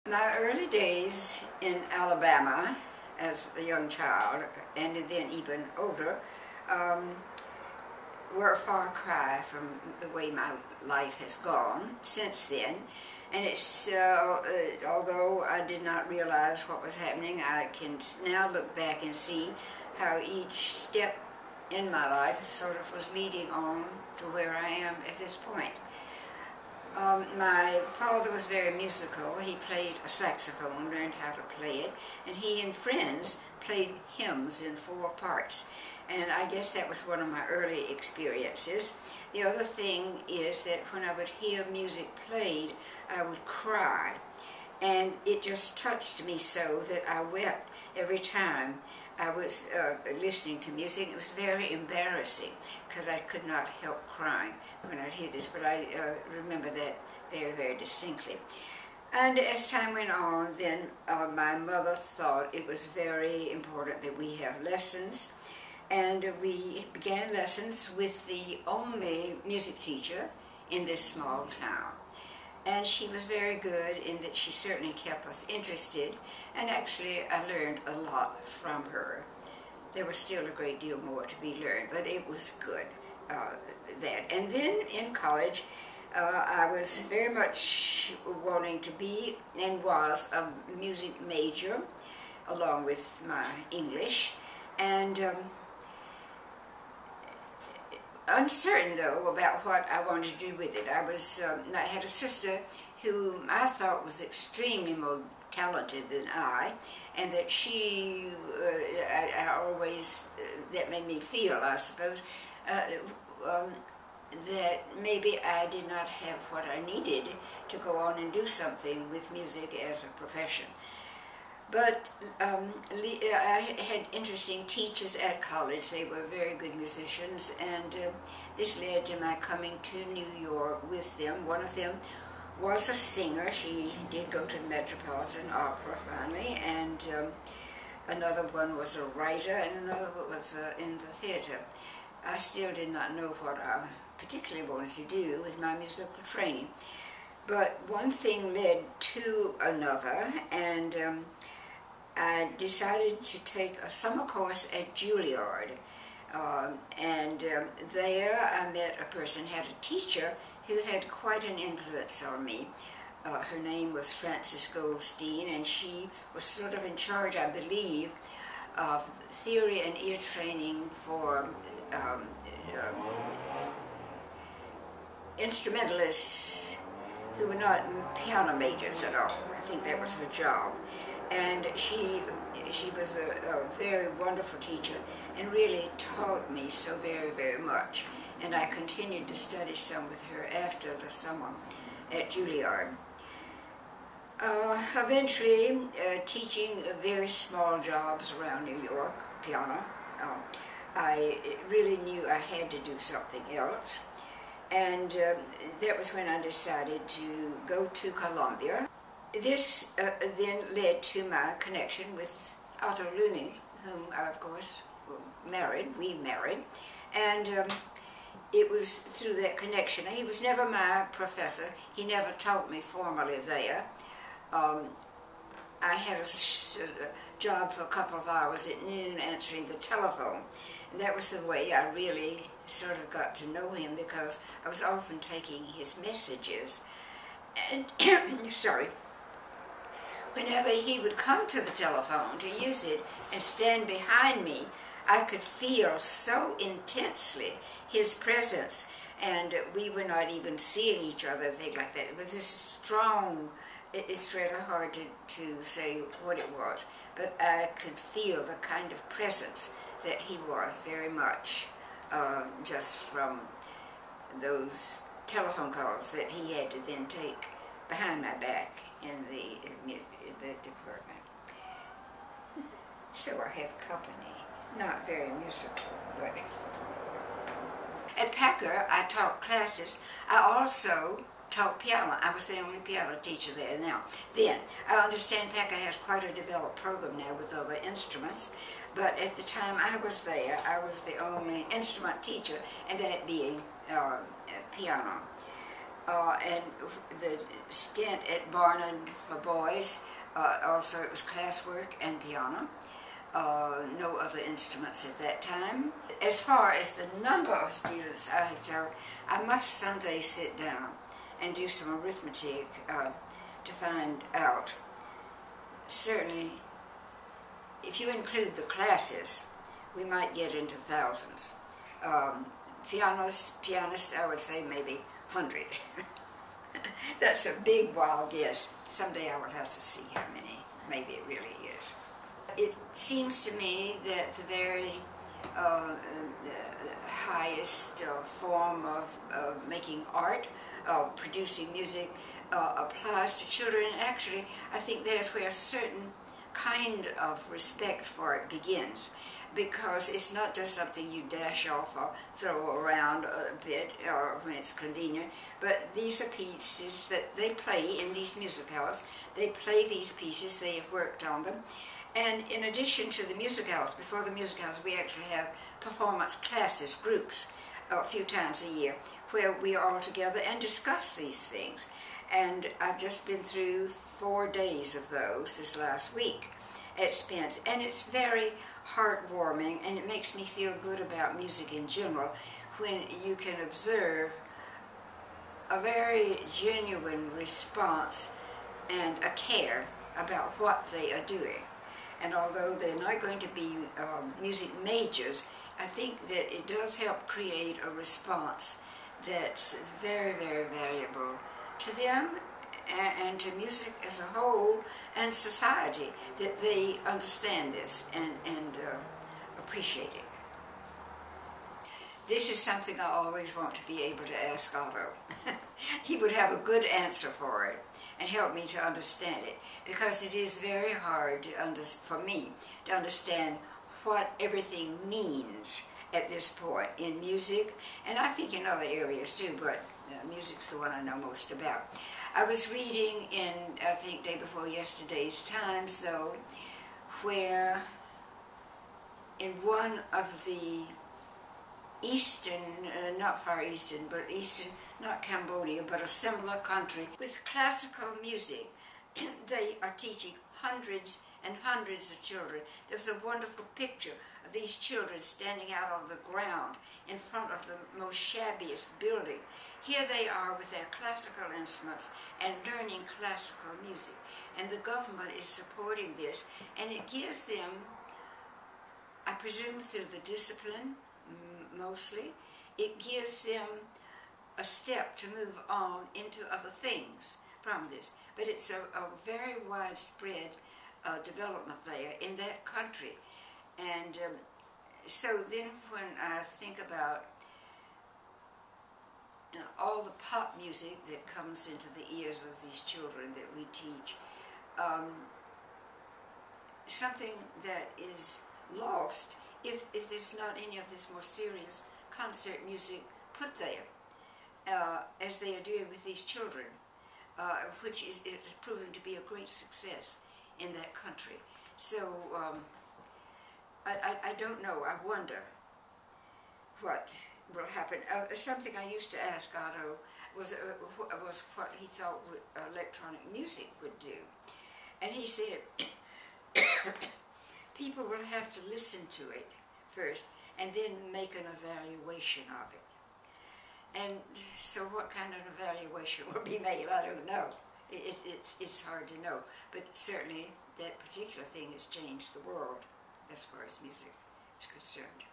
My early days in Alabama as a young child, and then even older, were a far cry from the way my life has gone since then. And it's, although I did not realize what was happening, I can now look back and see how each step in my life sort of was leading on to where I am at this point. My father was very musical. He played a saxophone, learned how to play it, and he and friends played hymns in 4 parts. And I guess that was one of my early experiences. The other thing is that when I would hear music played, I would cry. And it just touched me so that I wept every time I was listening to music. It was very embarrassing because I could not help crying when I'd hear this, but I remember that very, very distinctly. And as time went on, then my mother thought it was very important that we have lessons, and we began lessons with the only music teacher in this small town. And she was very good in that she certainly kept us interested, and actually I learned a lot from her. There was still a great deal more to be learned, but it was good, that. And then in college, I was very much wanting to be, and was, a music major, along with my English, and uncertain, though, about what I wanted to do with it. I had a sister whom I thought was extremely more talented than I, and that she, I always, that made me feel, I suppose, that maybe I did not have what I needed to go on and do something with music as a profession. But I had interesting teachers at college. They were very good musicians, and this led to my coming to New York with them. One of them was a singer. She did go to the Metropolitan Opera finally, and another one was a writer, and another was in the theater. I still did not know what I particularly wanted to do with my musical training. But one thing led to another, and I decided to take a summer course at Juilliard, and there I met a person, had a teacher who had quite an influence on me. Her name was Frances Goldstein, and she was sort of in charge, I believe, of theory and ear training for instrumentalists who were not piano majors at all. I think that was her job. And she was a very wonderful teacher and really taught me so very, very much. And I continued to study some with her after the summer at Juilliard. Eventually, teaching very small jobs around New York, piano, I really knew I had to do something else. And that was when I decided to go to Columbia. This then led to my connection with Otto Luening, whom I, of course, we married, and it was through that connection. He was never my professor. He never taught me formally there. I had a job for a couple of hours at noon answering the telephone. And that was the way I really sort of got to know him, because I was often taking his messages. And, sorry. Whenever he would come to the telephone to use it and stand behind me, I could feel so intensely his presence, and we were not even seeing each other, things like that. It was this strong, it's rather hard to say what it was, but I could feel the kind of presence that he was very much, just from those telephone calls that he had to then take behind my back in the department. So I have company, not very musical, but at Packer I taught classes. I also taught piano. I was the only piano teacher there now. Then, I understand Packer has quite a developed program now with other instruments, but at the time I was there, I was the only instrument teacher, and that being piano. and the stint at Barnum for boys, also it was classwork and piano. No other instruments at that time. As far as the number of students I have taught, I must someday sit down and do some arithmetic to find out. Certainly, if you include the classes, we might get into thousands. Pianists, I would say maybe 100. That's a big, wild guess. Someday I will have to see how many maybe it really is. It seems to me that the very highest form of making art, producing music, applies to children. Actually, I think that's where a certain kind of respect for it begins, because it's not just something you dash off or throw around a bit or when it's convenient, but these are pieces that they play in these music halls. They play these pieces, they have worked on them. And in addition to the music house, before the music house, we actually have performance classes, groups, a few times a year, where we are all together and discuss these things. And I've just been through 4 days of those this last week at Spence, and it's very heartwarming, and it makes me feel good about music in general when you can observe a very genuine response and a care about what they are doing. And although they're not going to be music majors, I think that it does help create a response that's very, very valuable to them and to music as a whole and society, that they understand this and appreciate it. This is something I always want to be able to ask Otto. He would have a good answer for it and help me to understand it, because it is very hard for me to understand what everything means at this point in music, and I think in other areas too, but music's the one I know most about. I was reading in, I think, day before yesterday's Times, though, where in one of the eastern, not far eastern, but eastern, not Cambodia, but a similar country with classical music, they are teaching hundreds and hundreds of children. There was a wonderful picture of these children standing out on the ground in front of the most shabbiest building. Here they are with their classical instruments and learning classical music. And the government is supporting this, and it gives them, I presume through the discipline, mostly, it gives them a step to move on into other things from this. But it's a very widespread development there in that country. And so then when I think about all the pop music that comes into the ears of these children that we teach, something that is lost if there's not any of this more serious concert music put there, as they are doing with these children, which is proven to be a great success in that country. So I don't know. I wonder what will happen. Something I used to ask Otto was what he thought electronic music would do. And he said, people will have to listen to it first and then make an evaluation of it. And so what kind of evaluation will be made, I don't know. It's hard to know. But certainly that particular thing has changed the world as far as music is concerned.